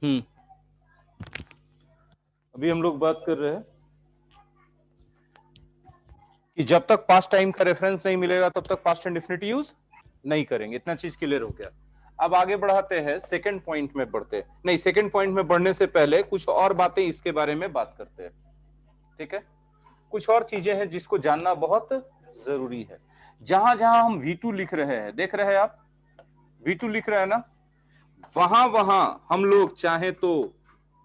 हम्म। अभी हम लोग बात कर रहे हैं कि जब तक पास्ट टाइम का रेफरेंस नहीं मिलेगा तब तक पास्ट इंडेफिनिट यूज नहीं करेंगे। इतना चीज क्लियर हो गया। अब आगे बढ़ाते हैं, सेकंड पॉइंट में बढ़ते हैं। नहीं, सेकंड पॉइंट में बढ़ने से पहले कुछ और बातें इसके बारे में बात करते हैं। ठीक है, कुछ और चीजें हैं जिसको जानना बहुत जरूरी है। जहां जहां हम V2 लिख रहे हैं, देख रहे हैं आप V2 लिख रहे हैं ना, वहां वहां हम लोग चाहे तो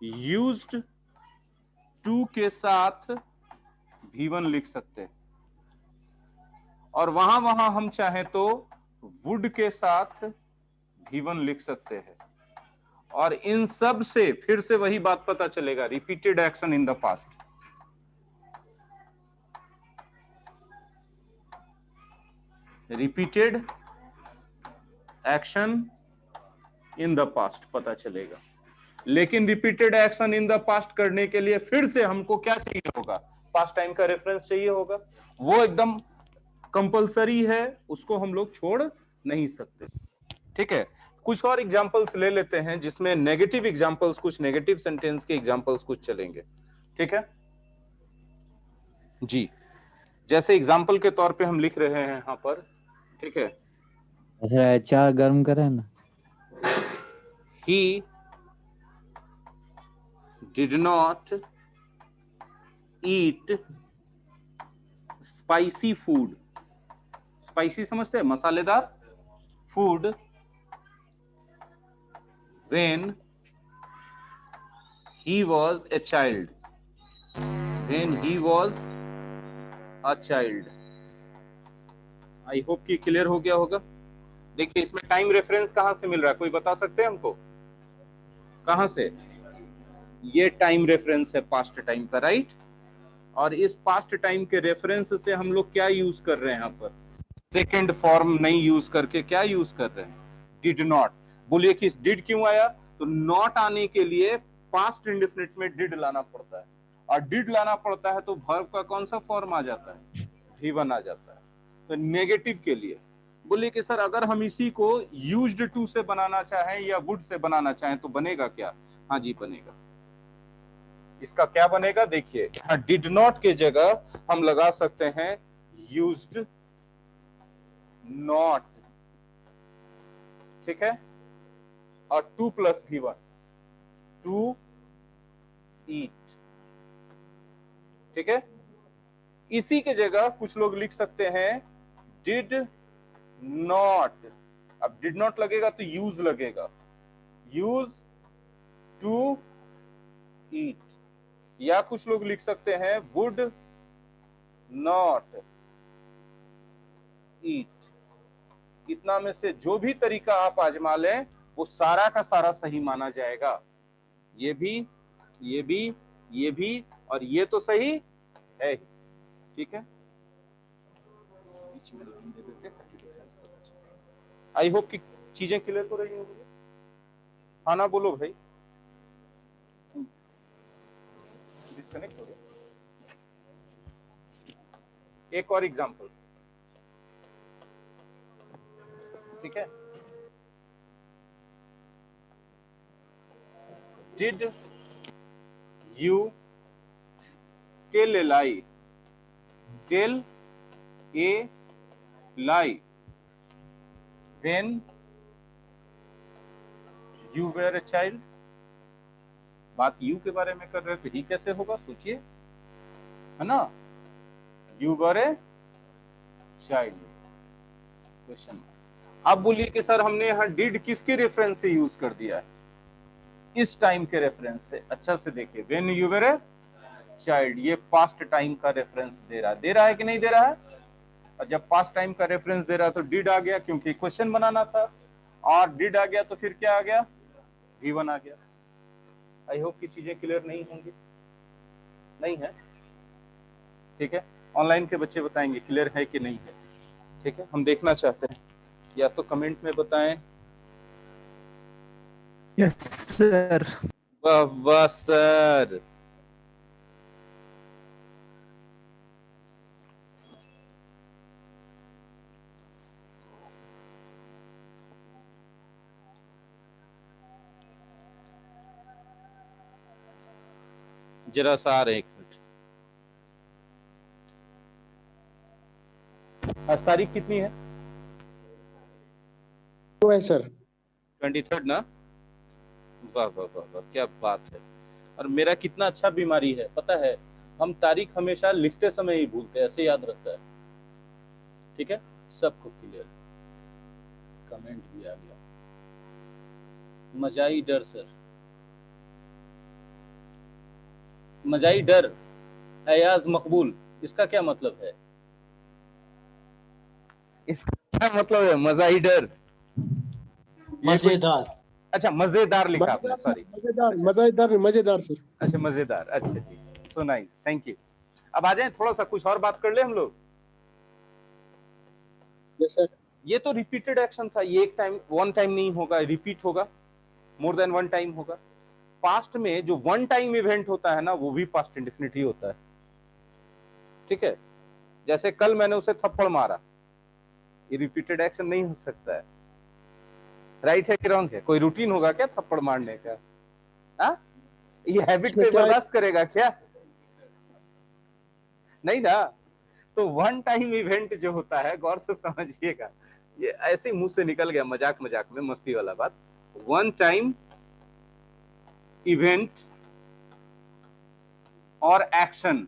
यूज्ड टू के साथ V1 लिख सकते हैं, और वहां वहां हम चाहे तो वुड के साथ V1 लिख सकते हैं। और इन सब से फिर से वही बात पता चलेगा, repeated action in the past. Repeated action in the past पता चलेगा। लेकिन repeated action in the past करने के लिए फिर से हमको क्या चाहिए होगा? पास्ट टाइम का रेफरेंस चाहिए होगा। वो एकदम कंपलसरी है, उसको हम लोग छोड़ नहीं सकते। ठीक है, कुछ और एग्जांपल्स ले लेते हैं जिसमें नेगेटिव एग्जांपल्स, कुछ नेगेटिव सेंटेंस के एग्जांपल्स कुछ चलेंगे। ठीक है जी, जैसे एग्जांपल के तौर पे हम लिख रहे हैं यहां पर। ठीक है, अच्छा चाय गर्म करे ना। He did not eat spicy food. Spicy समझते हैं, मसालेदार food. When he was a child. When he was a child. I hope कि क्लियर हो गया होगा। देखिए, इसमें टाइम रेफरेंस कहां से मिल रहा है, कोई बता सकते हैं हमको? कहां से? ये टाइम रेफरेंस है पास्ट टाइम का, राइट। और इस पास्ट टाइम के रेफरेंस से हम लोग क्या यूज कर रहे हैं यहां पर? सेकेंड फॉर्म नहीं यूज करके क्या यूज कर रहे हैं? Did not. बोलिए कि डिड क्यों आया? तो नॉट आने के लिए पास्ट इंडेफिनिट में डिड लाना पड़ता है, और डिड लाना पड़ता है तो वर्ब का कौन सा फॉर्म आ जाता है? V1 आ जाता है। तो नेगेटिव के लिए बोलिए कि सर अगर हम इसी को यूज्ड टू से बनाना चाहें या वुड से बनाना चाहें तो बनेगा क्या? हाँ जी बनेगा। इसका क्या बनेगा? देखिए, यहां डिड नॉट के जगह हम लगा सकते हैं यूज्ड नॉट। ठीक है, और two plus V1, to eat. ठीक है, इसी के जगह कुछ लोग लिख सकते हैं डिड नॉट। अब डिड नॉट लगेगा तो यूज लगेगा, यूज टू ईट। या कुछ लोग लिख सकते हैं वुड नॉट ईट। इतना में से जो भी तरीका आप आजमा लें वो सारा का सारा सही माना जाएगा। ये भी, ये भी, ये भी, और ये तो सही है। ठीक है, बीच में लाइन दे देते ताकि डिफरेंस पता चले। आई होप कि चीजें क्लियर हो रही होंगी। हाँ ना बोलो भाई, डिस्कनेक्ट हो गया। एक और एग्जांपल। ठीक है, did you tell a lie. Tell a lie when you were a child. बात यू के बारे में कर रहे हो तो ही कैसे होगा, सोचिए, है ना। You were a child, question. अब बोलिए कि सर हमने यहां डिड किसके रेफरेंस से यूज कर दिया है? इस टाइम के रेफरेंस से। अच्छा से देखिए, when you were a child, ये पास्ट टाइम का रेफरेंस दे रहा है कि नहीं दे रहा है? और जब पास्ट टाइम का रेफरेंस दे रहा है तो डिड आ गया क्योंकि क्वेश्चन बनाना था, और डिड आ गया तो फिर क्या आ गया? V1 आ गया। आई होप की चीजें क्लियर नहीं होंगी। नहीं है? ठीक है, ऑनलाइन के बच्चे बताएंगे क्लियर है कि नहीं है। ठीक है, हम देखना चाहते हैं, या तो कमेंट में बताएं। Yes sir. वाह वाह सर। जरा सा आ रहे एक मिनट। आज तारीख कितनी है? तो है सर। 23 ना? वाह वाह वाह वाह, क्या बात है। और मेरा कितना अच्छा बीमारी है पता है, हम तारीख हमेशा लिखते समय ही भूलते हैं, ऐसे याद रहता है। ठीक है, सबको क्लियर। कमेंट भी आ गया। मजाई डर सर, मजाई डर, अयाज मकबूल, इसका क्या मतलब है? इसका क्या मतलब है मजाई डर? मजेदार। अच्छा मजेदार लिखा आपने, मजेदार सर, सॉरी। मजेदार अच्छा मजेदार मजेदार सर। अच्छा मजेदार, अच्छा जी, सो नाइस, थैंक यू। अब आ जाए थोड़ा सा कुछ और बात कर ले हम लोग। Yes sir. ये तो रिपीटेड एक्शन था, ये एक टाइम वन टाइम नहीं होगा, रिपीट होगा, मोर देन वन टाइम होगा। पास्ट में जो वन टाइम इवेंट होता है ना, वो भी पास्ट इंडेफिनिट ही होता है। ठीक है, जैसे कल मैंने उसे थप्पड़ मारा, ये रिपीटेड एक्शन नहीं हो सकता है। राइट है कि रॉन्ग है? कोई रूटीन होगा क्या थप्पड़ मारने का? हा? ये हैबिट इसमें कोई क्या है? बर्दाश्त करेगा क्या? नहीं ना। तो वन टाइम इवेंट जो होता है, गौर से समझिएगा, ये ऐसे मुंह से निकल गया मजाक मजाक में, मस्ती वाला बात। वन टाइम इवेंट और एक्शन।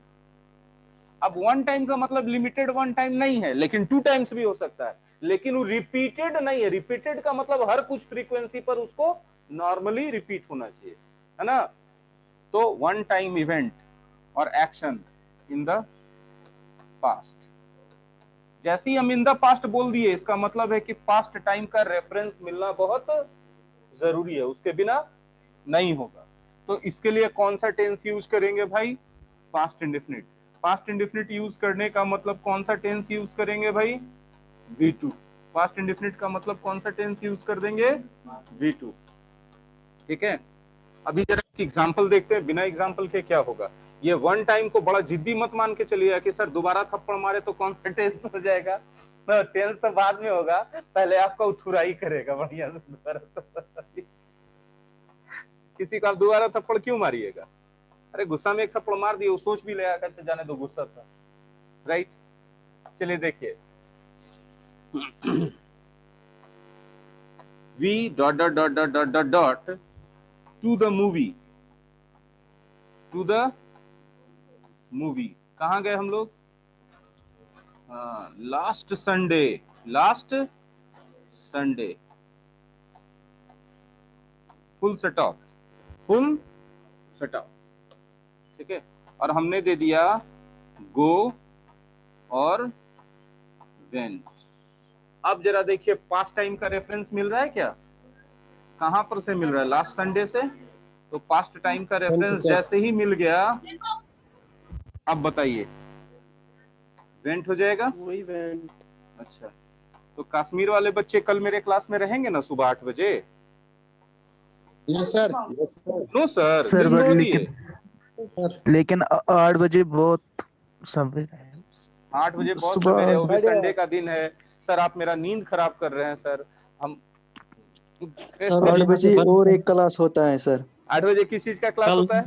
अब वन टाइम का मतलब लिमिटेड वन टाइम नहीं है, लेकिन टू टाइम्स भी हो सकता है, लेकिन वो रिपीटेड नहीं है। रिपीटेड का मतलब हर कुछ फ्रीक्वेंसी पर उसको नॉर्मली रिपीट होना चाहिए, है ना? तो वन टाइम इवेंट और एक्शन इन द पास्ट। जैसे ही हम इन द पास्ट बोल दिए, इसका मतलब है कि पास्ट टाइम का रेफरेंस मिलना बहुत जरूरी है, उसके बिना नहीं होगा। तो इसके लिए कौन सा टेंस यूज करेंगे भाई? Past indefinite. Past indefinite use करने का मतलब कौन सा टेंस यूज करेंगे भाई? V2। पास्ट इंडेफिनिट का मतलब कौन सा टेंस यूज कर देंगे? V2। ठीक है, अभी जरा एक एग्जांपल देखते हैं, बिना एग्जांपल के क्या होगा। ये वन टाइम को बड़ा जिद्दी मत मान के चलिएगा कि सर दोबारा थप्पड़ मारे तो कौन सा टेंस हो जाएगा। तो टेंस तो बाद में होगा, पहले आपका उथुराई करेगा बढ़िया से दोबारा थप्पड़। किसी को आप दोबारा थप्पड़ क्यों मारिएगा? अरे गुस्सा में एक थप्पड़ मार दिए, वो सोच भी लेगा कैसे, जाने दो गुस्सा था। राइट, चलिए देखिए। We dot dot dot dot dot dot dot to the movie, to the movie. कहां गए हम लोग? Last Sunday, last Sunday, full setup, full setup. ठीक है, और हमने दे दिया गो और वेंट। अब जरा देखिए, पास्ट टाइम का रेफरेंस मिल रहा है क्या? कहां पर से मिल रहा है? लास्ट संडे से। तो पास्ट टाइम का रेफरेंस जैसे ही मिल गया, अब बताइए वेंट हो जाएगा? वही वेंट। अच्छा, तो कश्मीर वाले बच्चे कल मेरे क्लास में रहेंगे ना सुबह 8 बजे? Yes sir. No sir, sir दिन बट तोड़ दिए। लेकिन 8 बजे बहुत सवेरे है। 8 बजे बहुत सुबह सवेरे है, वो भी संडे का दिन है। सर आप मेरा नींद खराब कर रहे हैं सर। हम सर 8 यहाँ से बजे और एक क्लास होता है सर। 8 बजे किस चीज का क्लास कल होता है?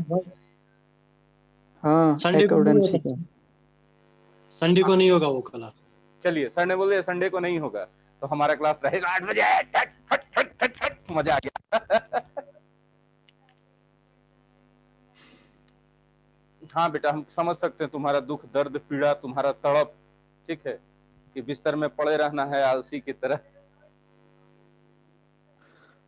हाँ, संडे को नहीं अकाउंटेंसी होता, का। संडे को नहीं होगा वो क्लास। चलिए, सर ने बोले संडे को नहीं होगा, तो हमारा क्लास रहेगा 8 बजे। ठट, ठट, ठट, ठट, ठट, मजा आ गया। हाँ बेटा, हम समझ सकते हैं तुम्हारा दुख, दर्द, पीड़ा, तुम्हारा तड़प। ठीक है, कि बिस्तर में पड़े रहना है आलसी की तरह।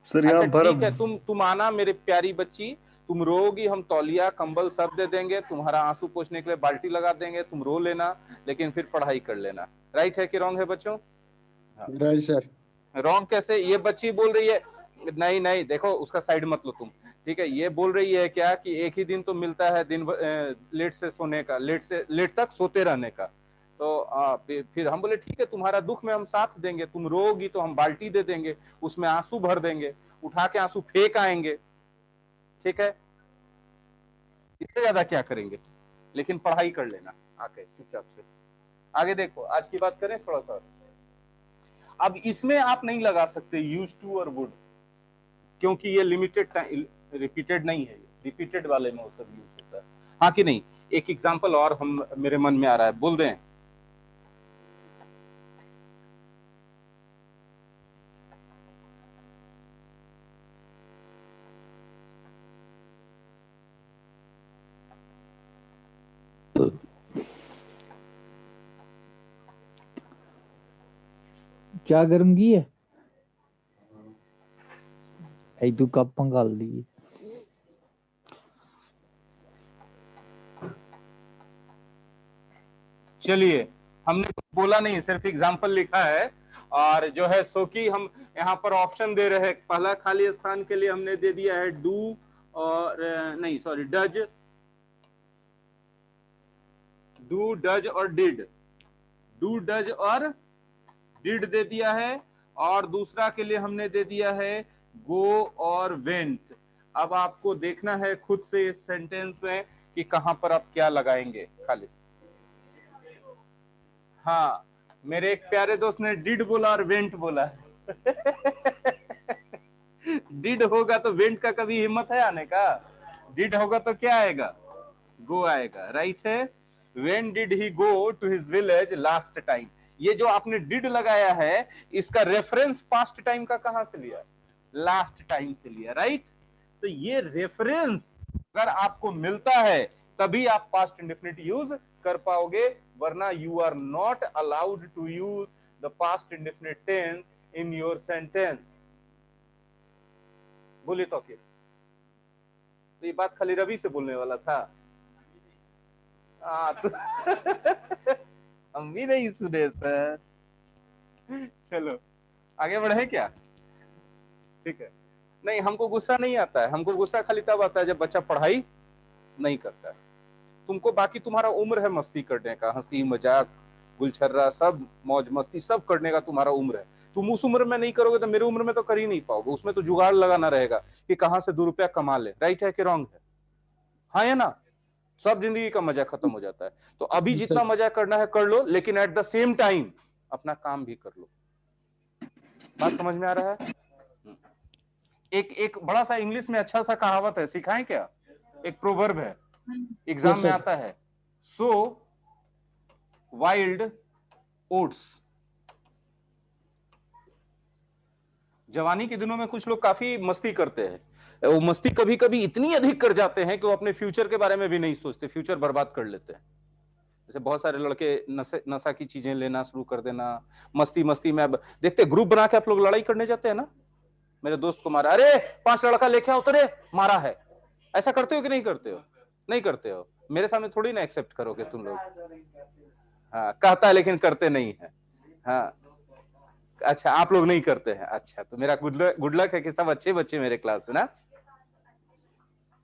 सर अच्छा यहाँ ठीक है, तुम आना मेरे प्यारी बच्ची, तुम रोगी, हम तौलिया कंबल सब दे देंगे, तुम्हारा आंसू पोंछने के लिए बाल्टी लगा देंगे, तुम रो लेना, लेकिन फिर पढ़ाई कर लेना। राइट है कि रॉन्ग है बच्चों? Right sir. रॉन्ग कैसे? ये बच्ची बोल रही है, नहीं नहीं देखो, उसका साइड मत लो तुम। ठीक है, ये बोल रही है क्या कि एक ही दिन तो मिलता है दिन लेट से सोने का, लेट से लेट तक सोते रहने का। तो फिर हम बोले ठीक है, तुम्हारा दुख में हम साथ देंगे, तुम रोगी तो हम बाल्टी दे देंगे, उसमें आंसू भर देंगे, उठा के आंसू फेंक आएंगे। ठीक है, इससे ज्यादा क्या करेंगे, लेकिन पढ़ाई कर लेना आके चुपचाप से। आगे देखो, आज की बात करें थोड़ा सा। अब इसमें आप नहीं लगा सकते यूज टू और वुड, क्योंकि ये लिमिटेड टाइम, रिपीटेड नहीं है, रिपीटेड वाले में वो सब यूज होता है। हाँ कि नहीं? एक एग्जांपल और हम मेरे मन में आ रहा है, बोल दें। क्या गर्म की है? ऐ तू कब पंगाल दी? चलिए, हमने कुछ बोला नहीं, सिर्फ एग्जाम्पल लिखा है। और जो है सो कि हम यहाँ पर ऑप्शन दे रहे हैं। पहला खाली स्थान के लिए हमने दे दिया है डू और नहीं सॉरी डज, डू डज और डिड, डू डज और डिड दे दिया है। और दूसरा के लिए हमने दे दिया है गो और वेंट। अब आपको देखना है खुद से इस सेंटेंस में कि कहां पर आप क्या लगाएंगे खाली। हाँ, मेरे एक प्यारे दोस्त ने डिड बोला और वेंट बोला। डिड होगा तो वेंट का कभी हिम्मत है आने का? डिड होगा तो क्या आएगा? गो आएगा, राइट है। When did he go to his village last time? ये जो आपने डिड लगाया है, इसका रेफरेंस पास्ट टाइम का कहां से लिया? लास्ट टाइम से लिया, राइट। तो ये रेफरेंस अगर आपको मिलता है तभी आप पास्ट इंडेफिनिट यूज कर पाओगे, वरना you are not allowed to use the past indefinite tense in your sentence. बोले तो क्या? तो ये बात खाली रवि से बोलने वाला था। तो हम भी नहीं सुने सर। चलो आगे बढ़े क्या? ठीक है। नहीं, हमको गुस्सा नहीं आता है। हमको गुस्सा खाली तब आता है जब बच्चा पढ़ाई नहीं करता है। तुमको बाकी तुम्हारा उम्र है मस्ती करने का, हंसी मजाक गुलछर्रा सब मौज मस्ती सब करने का तुम्हारा उम्र है। तुम उस उम्र में नहीं करोगे तो मेरी उम्र में तो कर ही नहीं पाओगे। उसमें तो जुगाड़ लगाना रहेगा कि कहां से 2 रुपया कमा ले। राइट है कि रॉन्ग है? हाँ या ना? सब जिंदगी का मजा खत्म हो जाता है। तो अभी जी जितना सर। मजा करना है कर लो, लेकिन एट द सेम टाइम अपना काम भी कर लो। बात समझ में आ रहा है? एक बड़ा सा इंग्लिश में अच्छा सा कहावत है, सिखाएं क्या? एक प्रोवर्ब है, एग्जाम Yes, में sir. आता है। सो वाइल्ड ओट्स। जवानी के दिनों में कुछ लोग काफी मस्ती करते हैं। वो मस्ती कभी कभी इतनी अधिक कर जाते हैं कि वो अपने फ्यूचर के बारे में भी नहीं सोचते, फ्यूचर बर्बाद कर लेते हैं। जैसे बहुत सारे लड़के नशा की चीजें लेना शुरू कर देना, मस्ती मस्ती में। अब देखते ग्रुप बना के आप लोग लड़ाई करने जाते हैं ना, मेरे दोस्त को मारा, अरे 5 लड़का लेके आओ, तेरे मारा है। ऐसा करते हो कि नहीं करते हो? नहीं करते हो। मेरे सामने थोड़ी ना एक्सेप्ट करोगे तुम लोग। हाँ, कहता है लेकिन करते नहीं है। हाँ, अच्छा आप लोग नहीं करते हैं। अच्छा, तो मेरा गुड लक है कि सब अच्छे बच्चे मेरे क्लास में ना।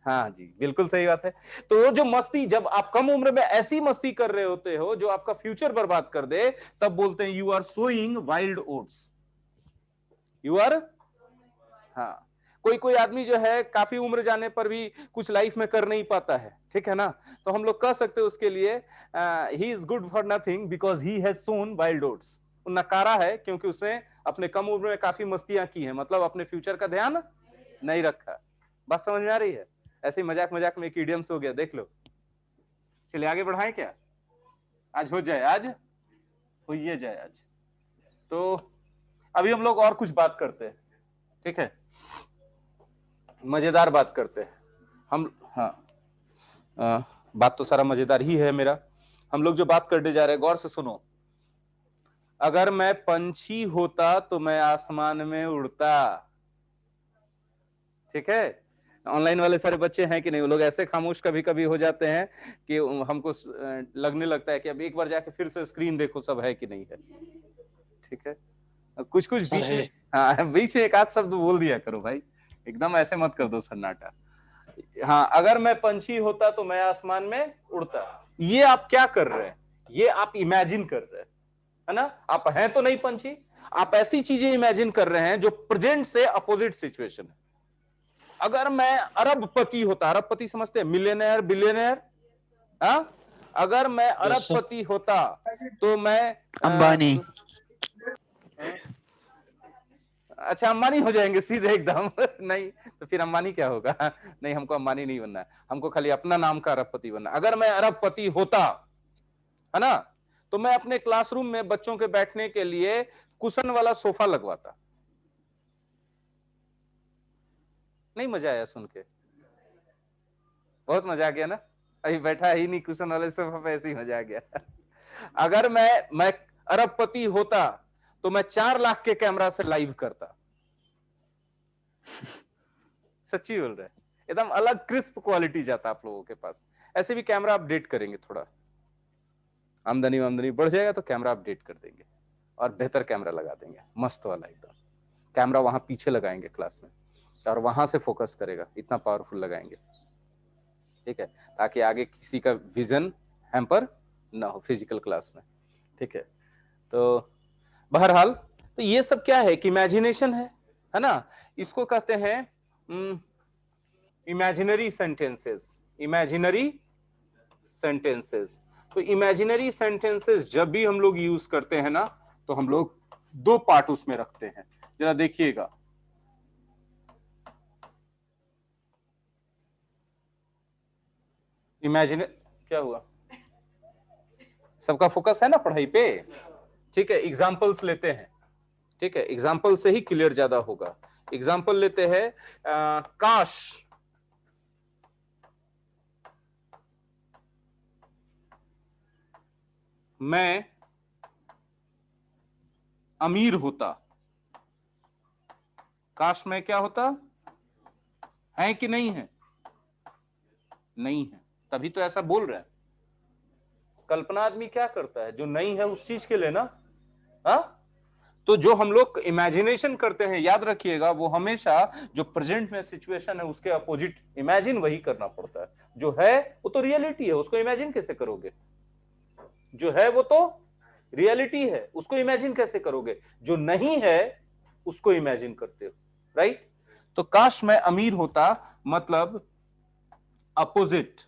हाँ जी, बिल्कुल सही बात है। तो वो जो मस्ती, जब आप कम उम्र में ऐसी मस्ती कर रहे होते हो जो आपका फ्यूचर बर्बाद कर दे, तब बोलते हैं you are sowing wild oats. You are, हाँ। कोई कोई आदमी जो है काफी उम्र जाने पर भी कुछ लाइफ में कर नहीं पाता है, ठीक है ना? तो हम लोग कह सकते हैं उसके लिए he is good for nothing because he has sown wild oats. नकारा है क्योंकि उसने अपने कम उम्र में काफी मस्तियां की हैं, मतलब अपने फ्यूचर का ध्यान नहीं रखा। बात समझ में आ रही है? ऐसे मजाक मजाक में एक इडियम्स हो गया, देख लो। चलिए आगे बढ़ाएं क्या? आज हो जाए, आज हो ये जाए आज। तो अभी हम लोग और कुछ बात करते हैं, ठीक है? मजेदार बात करते हैं हम। हाँ, बात तो सारा मजेदार ही है मेरा। हम लोग जो बात करने जा रहे हैं, गौर से सुनो। अगर मैं पंछी होता तो मैं आसमान में उड़ता। ठीक है? ऑनलाइन वाले सारे बच्चे हैं कि नहीं? वो लोग ऐसे खामोश कभी कभी हो जाते हैं कि हमको लगने लगता है कि अब एक बार जाके फिर से स्क्रीन देखो सब है कि नहीं है। ठीक है? कुछ कुछ सर बीच है। में, हाँ बीच में एक आध शब्द बोल दिया करो भाई, एकदम ऐसे मत कर दो सन्नाटा। हाँ, अगर मैं पंछी होता तो मैं आसमान में उड़ता। ये आप क्या कर रहे हैं? ये आप इमेजिन कर रहे हैं, है ना? आप हैं तो नहीं पंछी, आप ऐसी चीजें इमेजिन कर रहे हैं जो प्रेजेंट से अपोजिट सिचुएशन है। अगर मैं अरबपति होता, अरबपति समझते हैं, मिलियनेयर बिलियनेयर, हाँ? अगर मैं अरबपति होता तो मैं अंबानी। अच्छा अंबानी हो जाएंगे सीधे एकदम नहीं तो फिर अंबानी क्या होगा नहीं, हमको अंबानी नहीं बनना है, हमको खाली अपना नाम का अरबपति बनना। अगर मैं अरबपति होता है ना, तो मैं अपने क्लासरूम में बच्चों के बैठने के लिए कुशन वाला सोफा लगवाता। नहीं मजा आया सुन के? बहुत मजा आ गया ना? अभी बैठा ही नहीं कुशन वाले सोफा पे, ऐसे ही मजा आ गया अगर मैं अरबपति होता तो मैं 4 लाख के कैमरा से लाइव करता। सच्ची बोल रहे, एकदम अलग क्रिस्प क्वालिटी जाता आप लोगों के पास। ऐसे भी कैमरा अपडेट करेंगे, थोड़ा आमदनी बढ़ जाएगा तो कैमरा अपडेट कर देंगे और बेहतर कैमरा लगा देंगे, मस्त वाला एकदम। कैमरा वहां पीछे लगाएंगे क्लास में और वहां से फोकस करेगा, इतना पावरफुल लगाएंगे, ठीक है, ताकि आगे किसी का विजन हैम्पर ना हो फिजिकल क्लास में, ठीक है। तो बहरहाल तो ये सब क्या है कि इमेजिनेशन है ना। इसको कहते हैं इमेजिनरी सेंटेंसेस। इमेजिनरी सेंटेंसेस, तो इमेजिनरी सेंटेंसेस जब भी हम लोग यूज करते हैं ना, तो हम लोग 2 पार्ट उसमें रखते हैं। जरा देखिएगा, इमेजिन क्या हुआ, सबका फोकस है ना पढ़ाई पे, ठीक है। एग्जांपल्स लेते हैं, ठीक है, एग्जाम्पल से ही क्लियर ज्यादा होगा। एग्जाम्पल लेते हैं, काश मैं अमीर होता। काश मैं क्या होता, है कि नहीं है? नहीं है, तभी तो ऐसा बोल रहे हैं। कल्पना आदमी क्या करता है, जो नहीं है उस चीज के लिए ना, हाँ। तो जो हम लोग इमेजिनेशन करते हैं, याद रखिएगा, वो हमेशा जो प्रेजेंट में सिचुएशन है उसके अपोजिट इमेजिन वही करना पड़ता है। जो है वो तो रियलिटी है, उसको इमेजिन कैसे करोगे? जो है वो तो रियलिटी है, उसको इमेजिन कैसे करोगे? जो नहीं है उसको इमेजिन करते हो, राइट। तो काश मैं अमीर होता मतलब opposite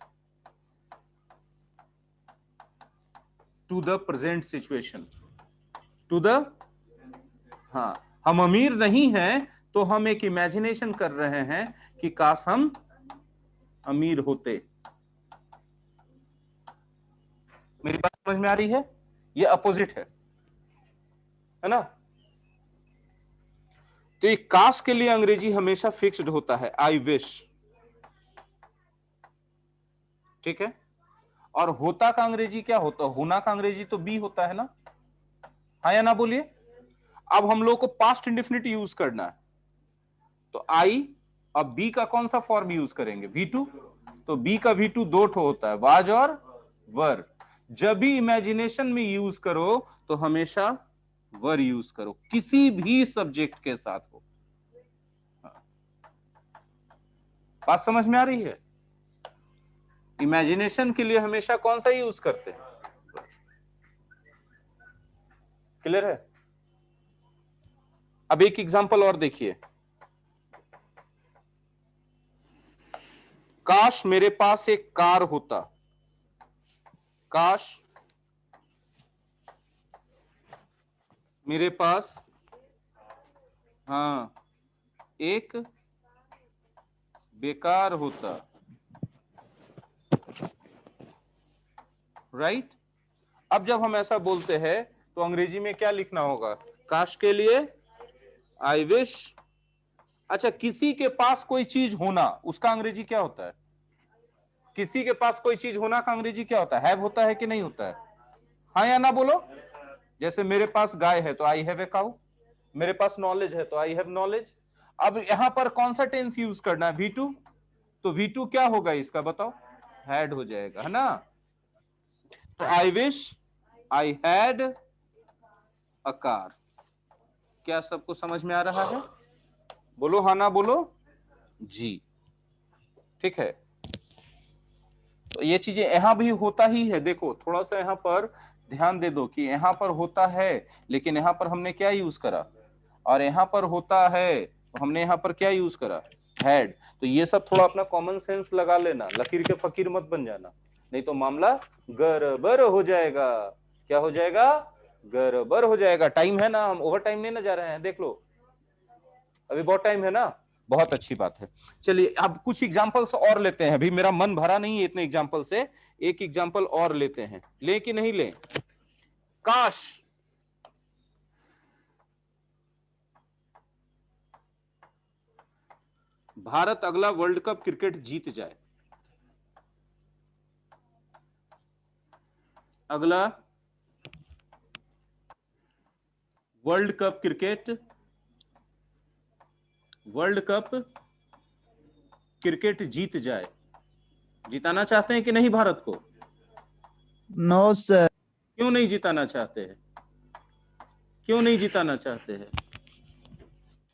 to the present situation, to the, हाँ, हम अमीर नहीं हैं तो हम एक इमेजिनेशन कर रहे हैं कि काश हम अमीर होते। मेरी बात समझ में आ रही है? ये अपोजिट है ना। तो ये काश के लिए अंग्रेजी हमेशा फिक्स्ड होता है, आई विश, ठीक है। और होता का अंग्रेजी क्या होता है? होना का अंग्रेजी तो बी होता है ना, हाँ या ना बोलिए। अब हम लोग को पास्ट इंडेफिनिट यूज करना है, तो आई अब बी का कौन सा फॉर्म यूज करेंगे? V2। तो बी का V2 2 ठो होता है, वाज और वर। जब भी इमेजिनेशन में यूज करो तो हमेशा वर यूज करो, किसी भी सब्जेक्ट के साथ हो। बात समझ में आ रही है? इमेजिनेशन के लिए हमेशा कौन सा यूज करते हैं? क्लियर है? अब एक एग्जांपल और देखिए, काश मेरे पास एक कार होता। काश मेरे पास, हाँ, एक बेकार होता, राइट। अब जब हम ऐसा बोलते हैं तो अंग्रेजी में क्या लिखना होगा? काश के लिए आई विश। अच्छा, किसी के पास कोई चीज होना, उसका अंग्रेजी क्या होता है? किसी के पास कोई चीज होना का अंग्रेजी क्या होता है? हैव होता है कि नहीं होता है? हाँ या ना बोलो। जैसे मेरे पास गाय है तो आई हैव ए काउ, मेरे पास नॉलेज है तो आई हैव नॉलेज। अब यहां पर कौन सा टेंस यूज करना है? V2। तो V2 क्या होगा इसका बताओ? हैड हो जाएगा, है ना। तो I wish I had a car. क्या सबको समझ में आ रहा है? बोलो हाँ ना बोलो जी, ठीक है। तो ये चीजें यहां भी होता ही है। देखो थोड़ा सा यहां पर ध्यान दे दो कि यहां पर होता है, लेकिन यहां पर हमने क्या यूज करा? और यहां पर होता है तो हमने यहां पर क्या यूज करा? हैड। तो ये सब थोड़ा अपना कॉमन सेंस लगा लेना, लकीर के फकीर मत बन जाना, नहीं तो मामला गड़बड़ हो जाएगा। क्या हो जाएगा? गड़बड़ हो जाएगा। टाइम है ना, हम ओवर टाइम नहीं ना जा रहे हैं, देख लो। अभी बहुत टाइम है ना, बहुत अच्छी बात है। चलिए अब कुछ एग्जांपल्स और लेते हैं, अभी मेरा मन भरा नहीं है इतने एग्जांपल से, एक एग्जांपल और लेते हैं, ले कि नहीं ले? काश भारत अगला वर्ल्ड कप क्रिकेट जीत जाए, अगला world cup cricket, world cup cricket जीत जाए, जिताना चाहते हैं कि नहीं भारत को? No sir. क्यों नहीं जिताना चाहते हैं? क्यों नहीं जिताना चाहते हैं?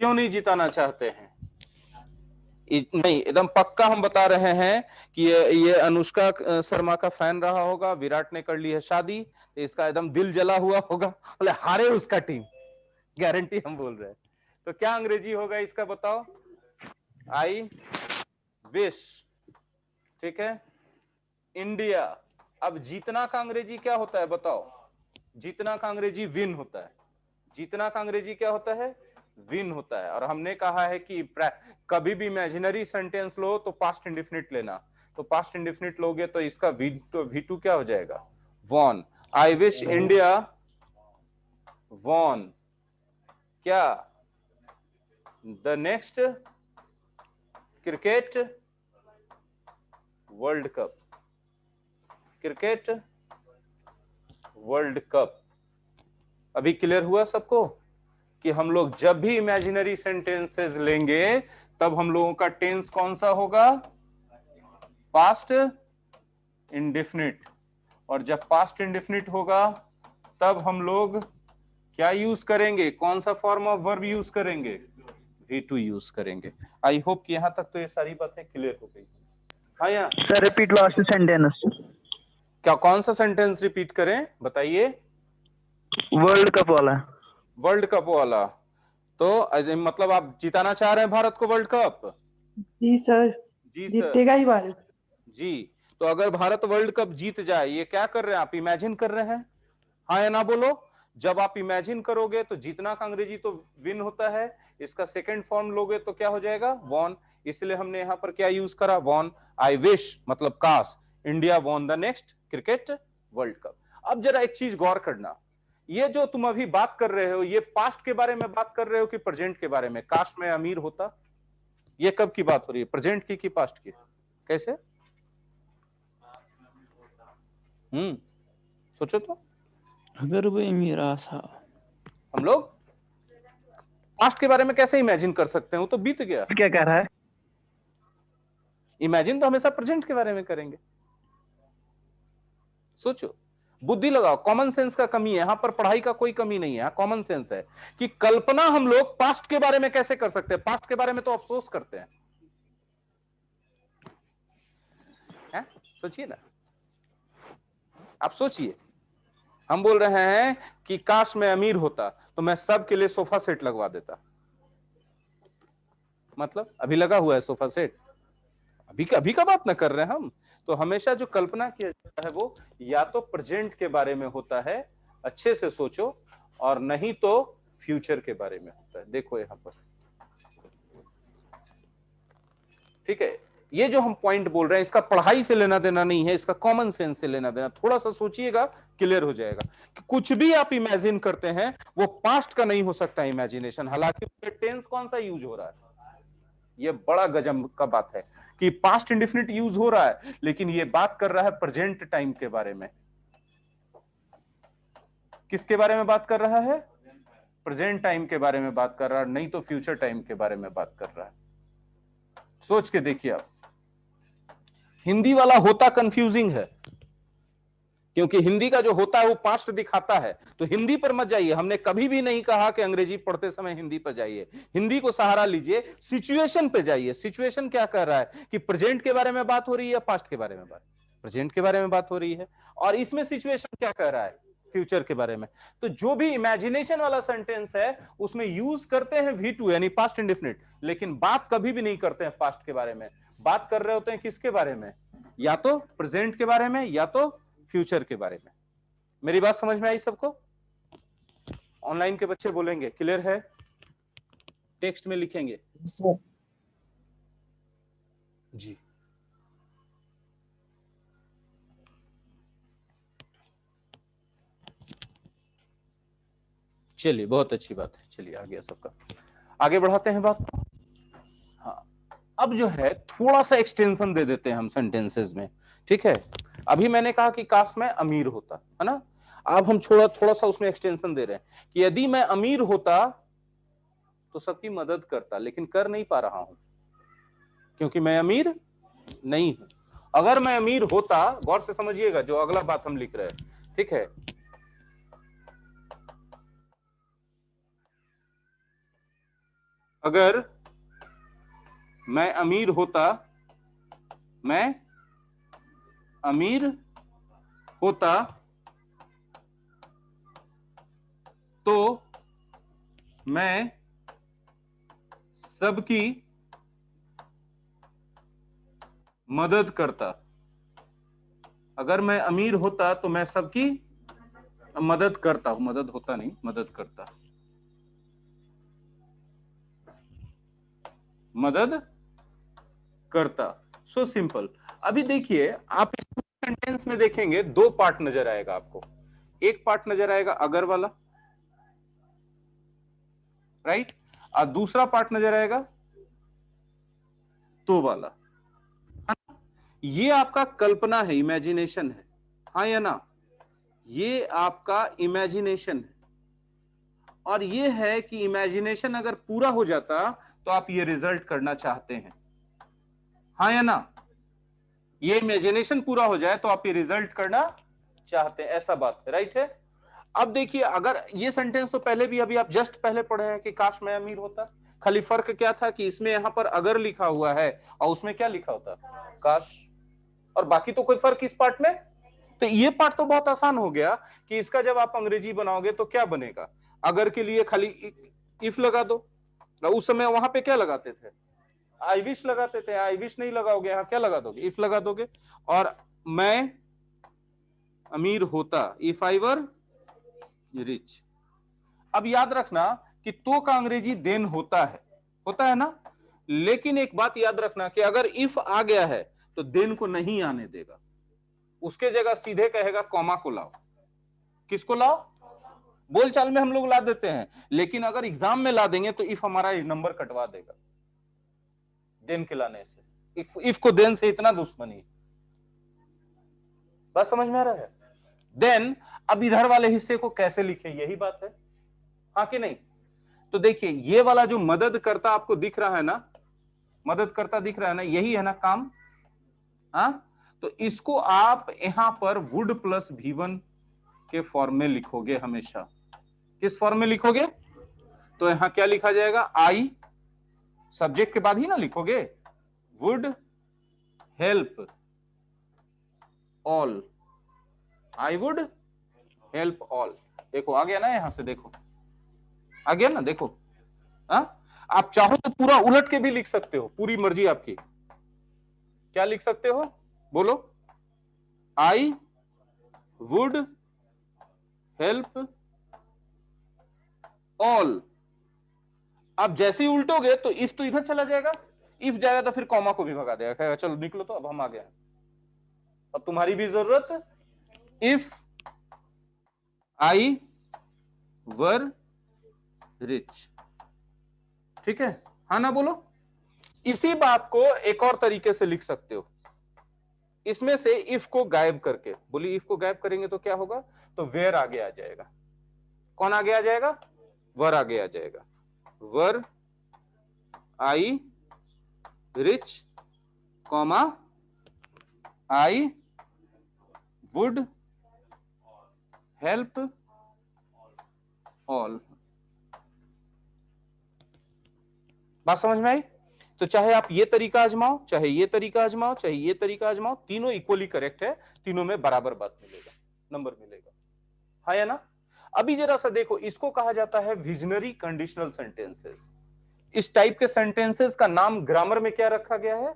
क्यों नहीं जिताना चाहते हैं? नहीं, एकदम पक्का हम बता रहे हैं कि ये अनुष्का शर्मा का फैन रहा होगा, विराट ने कर ली है शादी, तो इसका एकदम दिल जला हुआ होगा, बोले हारे उसका टीम, गारंटी हम बोल रहे हैं। तो क्या अंग्रेजी होगा इसका बताओ? आई विश, ठीक है। इंडिया, अब जीतना का अंग्रेजी क्या होता है बताओ? जीतना का अंग्रेजी विन होता है। जीतना का अंग्रेजी क्या होता है? विन होता है। और हमने कहा है कि कभी भी इमेजिनरी सेंटेंस लो तो पास्ट इंडेफिनिट लेना, तो पास्ट इंडेफिनिट लोगे तो इसका V2 क्या हो जाएगा? Won. I wish India won क्या? The next cricket world cup, cricket world cup. अभी क्लियर हुआ सबको कि हम लोग जब भी इमेजिनरी सेंटेंसेस लेंगे तब हम लोगों का टेंस कौन सा होगा? Past indefinite. और जब पास्ट इंडेफिनिट होगा तब हम लोग क्या यूज करेंगे? कौन सा फॉर्म ऑफ वर्ब यूज करेंगे? V2 यूज करेंगे। आई होप कि यहां तक तो ये सारी बातें क्लियर हो गई। हाँ यार सर रिपीट लास्ट सेंटेंस। क्या, कौन सा सेंटेंस रिपीट करें बताइए? वर्ल्ड कप वाला। वर्ल्ड कप वाला। तो मतलब आप जिताना चाह रहे हैं भारत को वर्ल्ड कप? जी सर, जी सर, जीतेगा ही भारत। जी। तो अगर भारत वर्ल्ड कप जीत जाए, ये क्या कर रहे हैं आप? इमेजिन कर रहे हैं, हाँ या ना बोलो? जब आप इमेजिन करोगे तो जीतना का अंग्रेजी तो विन होता है, इसका सेकंड फॉर्म लोगे तो क्या हो जाएगा? वॉन। इसलिए हमने यहां पर क्या यूज करा? वॉन। आई विश मतलब काश India won the next cricket world cup. अब जरा एक चीज गौर करना, ये जो तुम अभी बात कर रहे हो, ये पास्ट के बारे में बात कर रहे हो कि प्रेजेंट के बारे में? काश में अमीर होता, ये कब की बात हो रही है? प्रेजेंट की कि पास्ट की? कैसे? सोचो तो। अगर वो मेरा सा, हम लोग पास्ट के बारे में कैसे इमेजिन कर सकते हैं? वो तो बीत गया। क्या कह रहा है? इमेजिन तो हमेशा प्रेजेंट के बारे में करेंगे। सोचो, बुद्धि लगाओ, कॉमन सेंस का कमी है यहां पर, पढ़ाई का कोई कमी नहीं है, कॉमन सेंस है कि कल्पना हम लोग पास्ट के बारे में कैसे कर सकते हैं? पास्ट के बारे में तो अफसोस करते हैं, है? सोचिए ना, आप सोचिए। हम बोल रहे हैं कि काश मैं अमीर होता तो मैं सबके लिए सोफा सेट लगवा देता। मतलब अभी लगा हुआ है सोफा सेट, अभी का बात ना कर रहे हैं हम। तो हमेशा जो कल्पना किया जाता है वो या तो प्रेजेंट के बारे में होता है, अच्छे से सोचो, और नहीं तो फ्यूचर के बारे में होता है। देखो यहां पर, ठीक है? ये जो हम पॉइंट बोल रहे हैं इसका पढ़ाई से लेना देना नहीं है, इसका कॉमन सेंस से लेना देना। थोड़ा सा सोचिएगा, क्लियर हो जाएगा कि कुछ भी आप इमेजिन करते हैं वो पास्ट का नहीं हो सकता इमेजिनेशन। हालांकि टेंस कौन सा यूज हो रहा है, ये बड़ा गजब का बात है कि पास्ट इंडेफिनिट यूज हो रहा है, लेकिन ये बात कर रहा है प्रेजेंट टाइम के बारे में। किसके बारे में बात कर रहा है? प्रेजेंट टाइम के बारे में बात कर रहा है, नहीं तो फ्यूचर टाइम के बारे में बात कर रहा है। सोच के देखिए आप। हिंदी वाला होता कंफ्यूजिंग है, क्योंकि हिंदी का जो होता है वो पास्ट दिखाता है। तो हिंदी पर मत जाइए, हमने कभी भी नहीं कहा कि अंग्रेजी पढ़ते समय हिंदी पर जाइए। हिंदी को सहारा लीजिए, सिचुएशन पे जाइए। सिचुएशन क्या कर रहा है कि प्रेजेंट के बारे में बात हो रही है या पास्ट के बारे में बात? प्रेजेंट के बारे में बात हो रही है। और इसमें सिचुएशन क्या कह रहा है? फ्यूचर के बारे में। तो जो भी इमेजिनेशन वाला सेंटेंस है उसमें यूज करते हैं V2 यानी पास्ट इंडेफिनिट, लेकिन बात कभी भी नहीं करते हैं पास्ट के बारे में। बात कर रहे होते हैं किसके बारे में? या तो प्रेजेंट के बारे में या तो फ्यूचर के बारे में। मेरी बात समझ में आई सबको? ऑनलाइन के बच्चे बोलेंगे क्लियर है? टेक्स्ट में लिखेंगे सर जी। चलिए बहुत अच्छी बात है, चलिए आ गया सबका, आगे बढ़ाते हैं बात को। हाँ, अब जो है थोड़ा सा एक्सटेंशन दे देते हैं हम सेंटेंसेस में, ठीक है। अभी मैंने कहा कि काश मैं अमीर होता, है ना। अब हम थोड़ा सा उसमें एक्सटेंशन दे रहे हैं कि यदि मैं अमीर होता तो सबकी मदद करता, लेकिन कर नहीं पा रहा हूं क्योंकि मैं अमीर नहीं हूं। अगर मैं अमीर होता, गौर से समझिएगा जो अगला बात हम लिख रहे हैं, ठीक है। अगर मैं अमीर होता, मैं अमीर होता तो मैं सबकी मदद करता। अगर मैं अमीर होता तो मैं सबकी मदद करता हूं, मदद होता नहीं, मदद करता, मदद करता। So simple. अभी देखिए आप इस सेंटेंस में देखेंगे दो पार्ट नजर आएगा आपको। एक पार्ट नजर आएगा अगर वाला, राइट, और दूसरा पार्ट नजर आएगा तो वाला। ये आपका कल्पना है, इमेजिनेशन है, हाँ या ना, ये आपका इमेजिनेशन है। और ये है कि इमेजिनेशन अगर पूरा हो जाता तो आप ये रिजल्ट करना चाहते हैं, हाँ या ना। ये इमेजिनेशन पूरा हो जाए तो आप ये रिजल्ट करना चाहते हैं, ऐसा बात है, राइट है। अब देखिए अगर ये सेंटेंस तो पहले भी अभी आप जस्ट पहले पढ़े हैं कि काश मैं अमीर होता, खाली फर्क क्या था कि इसमें यहां पर अगर लिखा हुआ है और उसमें क्या लिखा होता, काश, और बाकी तो कोई फर्क इस पार्ट में। तो ये पार्ट तो बहुत आसान हो गया कि इसका जब आप अंग्रेजी बनाओगे तो क्या बनेगा, अगर के लिए खाली इफ लगा दो। उस समय वहां पे क्या लगाते थे, आई विश लगाते थे, आई विश नहीं लगाओगे, यहां क्या लगा दोगे, इफ लगा दोगे। और मैं अमीर होता, इफ आई वर रिच। अब याद रखना कि तो का अंग्रेजी देन होता है ना, लेकिन एक बात याद रखना कि अगर इफ आ गया है तो देन को नहीं आने देगा, उसके जगह सीधे कहेगा कॉमा को लाओ। किसको लाओ, बोलचाल में हम लोग ला देते हैं, लेकिन अगर एग्जाम में ला देंगे तो इफ हमारा नंबर कटवा देगा देन के लाने से। इफ को देन से इतना दुश्मनी, बात समझ में आ रहा है। देन अब इधर वाले हिस्से को कैसे लिखे, यही बात है, हाँ कि नहीं। तो देखिए ये वाला जो मदद करता आपको दिख रहा है ना, मदद करता दिख रहा है ना, यही है ना काम, हाँ। तो इसको आप यहां पर वुड प्लस V1 के फॉर्म में लिखोगे हमेशा। किस फॉर्म में लिखोगे, तो यहां क्या लिखा जाएगा, आई सब्जेक्ट के बाद ही ना लिखोगे, would help all, I would help all. देखो आ गया ना, यहां से देखो आ गया ना, देखो, हाँ। आप चाहो तो पूरा उलट के भी लिख सकते हो, पूरी मर्जी आपकी। क्या लिख सकते हो, बोलो, आई वुड हेल्प ऑल। अब जैसे ही उल्टोगे तो इफ तो इधर चला जाएगा, इफ जाएगा तो फिर कॉमा को भी भगा देगा, कहेगा चलो निकलो, तो अब हम आ गए, अब तुम्हारी भी जरूरत, इफ आई वर रिच, ठीक है, हाँ ना, बोलो। इसी बात को एक और तरीके से लिख सकते हो, इसमें से इफ को गायब करके। बोली इफ को गायब करेंगे तो क्या होगा, तो वेयर आगे आ जाएगा। कौन आगे आ जाएगा, वर आगे आ जाएगा। Were I rich comma I would help all. बात समझ में आई। तो चाहे आप ये तरीका आजमाओ, चाहे ये तरीका आजमाओ, चाहे ये तरीका आजमाओ, तीनों इक्वली करेक्ट है, तीनों में बराबर बात मिलेगा, नंबर मिलेगा, हाँ या ना। अभी जरा सा देखो, इसको कहा जाता है विजनरी कंडीशनल सेंटेंसेस। इस टाइप के सेंटेंसेस का नाम ग्रामर में क्या रखा गया है,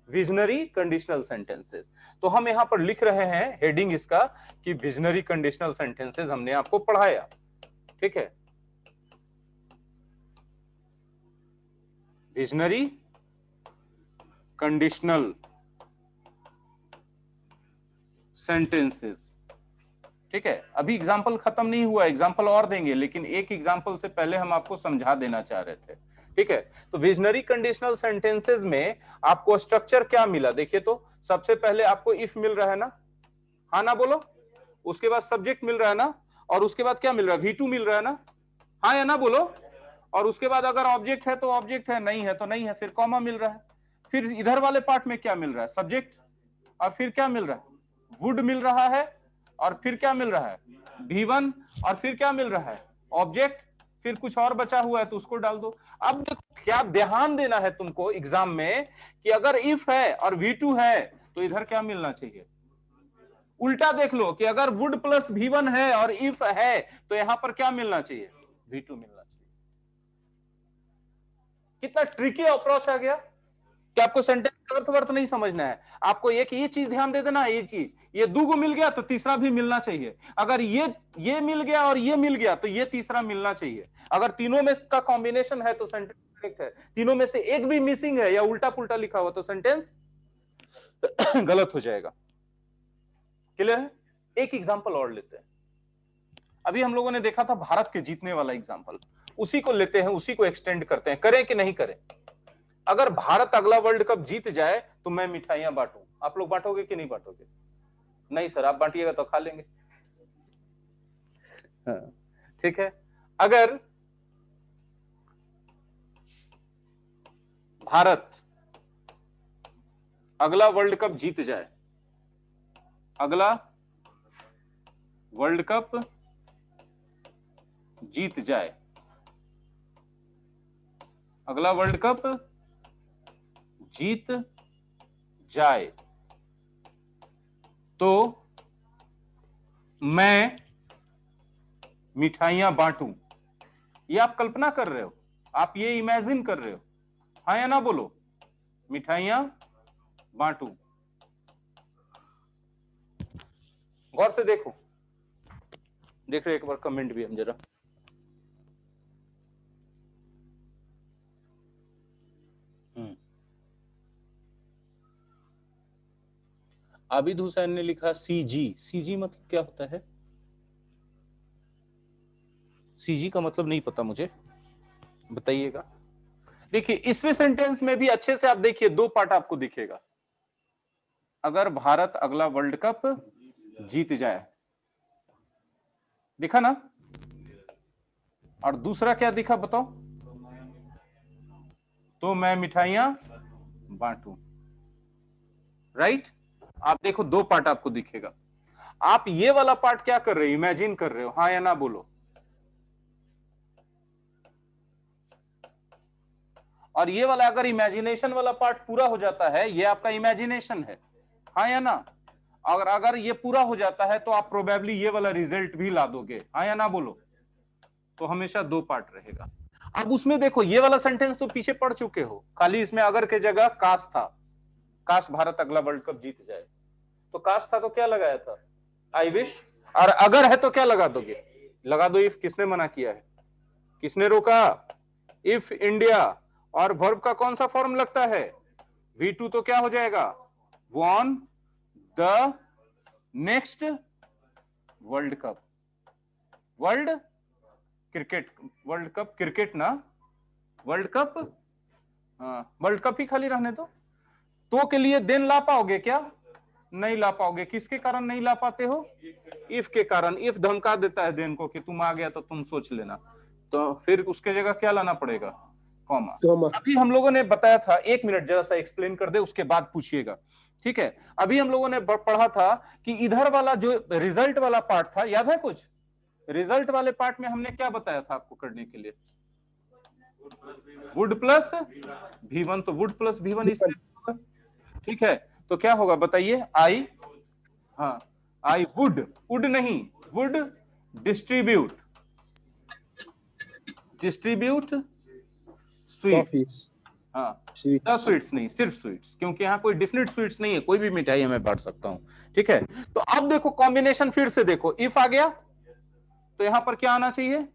विजनरी कंडीशनल सेंटेंसेस। तो हम यहां पर लिख रहे हैं हेडिंग इसका कि विजनरी कंडीशनल सेंटेंसेस हमने आपको पढ़ाया, ठीक है। Visionary conditional sentences. ठीक है, अभी एग्जाम्पल खत्म नहीं हुआ, एग्जाम्पल और देंगे, लेकिन एक एग्जाम्पल से पहले हम आपको समझा देना चाह रहे थे। ठीक है, तो विजनरी कंडीशनल सेंटेंसेस में आपको स्ट्रक्चर क्या मिला, देखिए तो सबसे पहले आपको इफ मिल रहा है ना, हाँ ना बोलो, उसके बाद सब्जेक्ट मिल रहा है ना, और उसके बाद क्या मिल रहा है, V2 मिल रहा है ना, हाँ या ना बोलो, और उसके बाद अगर ऑब्जेक्ट है तो ऑब्जेक्ट है, नहीं है तो नहीं है, फिर कॉमा मिल रहा है। फिर इधर वाले पार्ट में क्या मिल रहा है, सब्जेक्ट, और फिर क्या मिल रहा है, वुड मिल रहा है, और फिर क्या मिल रहा है, V1, और फिर क्या मिल रहा है, ऑब्जेक्ट, फिर कुछ और बचा हुआ है तो उसको डाल दो। अब देखो क्या ध्यान देना है तुमको एग्जाम में कि अगर इफ है और V2 है तो इधर क्या मिलना चाहिए, उल्टा देख लो कि अगर वुड प्लस V1 है और इफ है तो यहां पर क्या मिलना चाहिए, V2 मिलना चाहिए। कितना ट्रिकी अप्रोच आ गया कि आपको सेंटेंस का अर्थ वर्थ नहीं समझना है, आपको एक ये चीज ध्यान दे देना, ये चीज, ये दूगो मिल गया तो तीसरा भी मिलना चाहिए, अगर ये मिल गया और ये मिल गया तो ये तीसरा मिलना चाहिए, अगर तीनों में का कॉम्बिनेशन है तो सेंटेंस करेक्ट है, तीनों में से एक भी मिसिंग है या उल्टा पुल्टा लिखा हुआ तो सेंटेंस गलत हो जाएगा। क्लियर है? एक एग्जांपल और लेते हैं, अभी हम लोगों ने देखा था भारत के जीतने वाला एग्जांपल, उसी को लेते हैं, उसी को एक्सटेंड करते हैं, करें कि नहीं करें। अगर भारत अगला वर्ल्ड कप जीत जाए तो मैं मिठाइयां बांटूं, आप लोग बांटोगे कि नहीं बांटोगे? नहीं सर, आप बांटिएगा तो खा लेंगे। हाँ, ठीक है, अगर भारत अगला वर्ल्ड कप जीत जाए, अगला वर्ल्ड कप जीत जाए, अगला वर्ल्ड कप जीत जाए तो मैं मिठाइयां बांटूं, ये आप कल्पना कर रहे हो, आप ये इमेजिन कर रहे हो, हाँ या ना बोलो, मिठाइयां बांटूं। गौर से देखो, देख रहे एक बार कमेंट भी हम जरा, आबिद हुसैन ने लिखा सीजी मतलब क्या होता है, सीजी का मतलब नहीं पता मुझे, बताइएगा। देखिए इसमें सेंटेंस में भी अच्छे से आप देखिए, दो पार्ट आपको दिखेगा, अगर भारत अगला वर्ल्ड कप जीत जाए, दिखा ना, और दूसरा क्या दिखा बताओ, तो मैं मिठाइयां बांटूं, राइट। आप देखो दो पार्ट आपको दिखेगा, आप ये वाला पार्ट क्या कर रहे हो, इमेजिन कर रहे हो, हाँ या ना बोलो, और ये वाला अगर इमेजिनेशन वाला पार्ट पूरा हो जाता है, ये आपका इमेजिनेशन है, हाँ या ना, अगर ये पूरा हो जाता है तो आप प्रोबेबली ये वाला रिजल्ट भी ला दोगे, हाँ या ना बोलो, तो हमेशा दो पार्ट रहेगा। अब उसमें देखो ये वाला सेंटेंस तो पीछे पढ़ चुके हो, खाली इसमें अगर के जगह काश था, काश भारत अगला वर्ल्ड कप जीत जाए, तो काश था तो क्या लगाया था, आई विश, और अगर है तो क्या लगा दोगे, लगा दो इफ। किसने मना किया है, किसने रोका, इफ इंडिया, और वर्ब का कौन सा फॉर्म लगता है, V2, तो क्या हो जाएगा, von the next world cup, world cricket, world cup cricket ना, वर्ल्ड कप, वर्ल्ड कप ही खाली रहने दो, तो के लिए देन ला पाओगे क्या, नहीं ला पाओगे, किसके कारण नहीं ला पाते हो, इफ के कारण, इफ धमका देता है देन को कि तुम आ गया तो तुम सोच लेना, तो फिर उसके जगह क्या लाना पड़ेगा, कॉमा। अभी हम लोगों ने बताया था, एक मिनट जरा सा एक्सप्लेन कर दे उसके बाद पूछिएगा, ठीक है। अभी हम लोगों ने पढ़ा था कि इधर वाला जो रिजल्ट वाला पार्ट था, याद है कुछ, रिजल्ट वाले पार्ट में हमने क्या बताया था आपको करने के लिए, वुड प्लस V1, तो वुड प्लस V1 इस तरह, ठीक है, तो क्या होगा बताइए, आई, हाँ आई वुड नहीं, वुड डिस्ट्रीब्यूट स्वीट्स, हाँ स्वीट्स नहीं, सिर्फ स्वीट्स, क्योंकि यहाँ कोई डिफिनिट स्वीट्स नहीं है, कोई भी मिठाई मैं बांट सकता हूं, ठीक है। तो अब देखो कॉम्बिनेशन फिर से देखो, इफ आ गया तो यहां पर क्या आना चाहिए,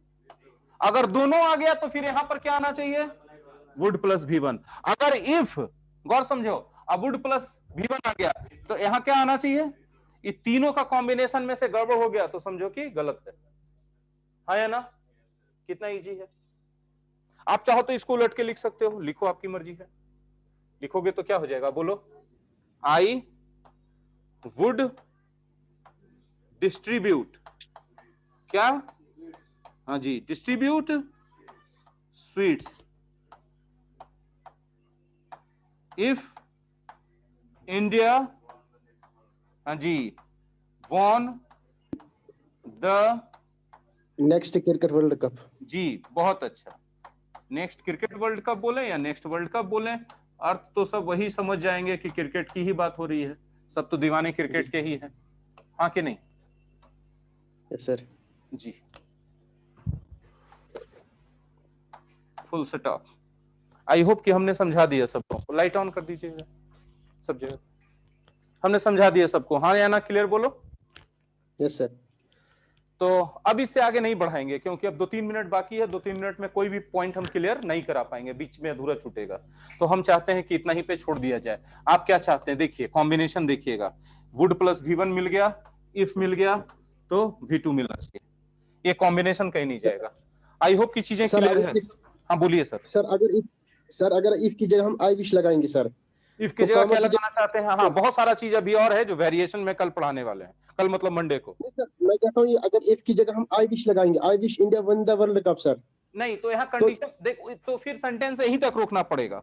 अगर दोनों आ गया तो फिर यहां पर क्या आना चाहिए, वुड प्लस V1। अगर इफ, गौर समझो, अब वुड प्लस V1 आ गया तो यहां क्या आना चाहिए? ये तीनों का कॉम्बिनेशन में से गड़बड़ हो गया तो समझो कि गलत है। हाँ या ना? कितना इजी है। आप चाहो तो इसको उलट के लिख सकते हो, लिखो, आपकी मर्जी है। लिखोगे तो क्या हो जाएगा, बोलो? आई वुड डिस्ट्रीब्यूट, क्या? हाँ जी, डिस्ट्रीब्यूट स्वीट्स इफ इंडिया, हाँ जी, won the next cricket world cup. जी, बहुत अच्छा। नेक्स्ट क्रिकेट वर्ल्ड कप बोले या नेक्स्ट वर्ल्ड कप बोले, अर्थ तो सब वही समझ जाएंगे कि क्रिकेट की ही बात हो रही है। सब तो दीवाने क्रिकेट के ही हैं, हाँ कि नहीं? Yes sir. जी, फुल स्टॉप। आई होप कि हमने समझा दिया सबको। लाइट ऑन कर दीजिएगा सब जगह। हमने समझा दिया सबको, हाँ या ना? क्लियर बोलो। Yes sir. तो अब इससे आगे नहीं बढ़ाएंगे क्योंकि अब 2-3 मिनट बाकी है। 2-3 मिनट में कोई भी पॉइंट हम क्लियर नहीं करा पाएंगे, बीच में अधूरा छूटेगा। तो हम चाहते हैं कि इतना ही पे छोड़ दिया जाए। आप क्या चाहते हैं? देखिए कॉम्बिनेशन देखिएगा, वुड प्लस V1 मिल गया, इफ मिल गया तो V2 मिलना चाहिए। ये कॉम्बिनेशन कहीं नहीं जाएगा। आई होप की चीजें सर, क्लियर अगर है। if- हाँ बोलिए सर। सर अगर इफ की जगह हम आई विश लगाएंगे सर, इफ की तो जगह कॉमा क्या की लगाना चाहते हैं? हाँ, सर। बहुत सारा चीज अभी और है जो वेरिएशन में कल पढ़ाने वाले हैं। कल मतलब मंडे को। नहीं सर, मैं कहता हूँ ये अगर इफ की जगह हम आई विश लगाएंगे, आई wish India one the world cup sir. नहीं तो यहाँ कंडीशन देख, तो फिर सेंटेंस यहीं तक रोकना पड़ेगा।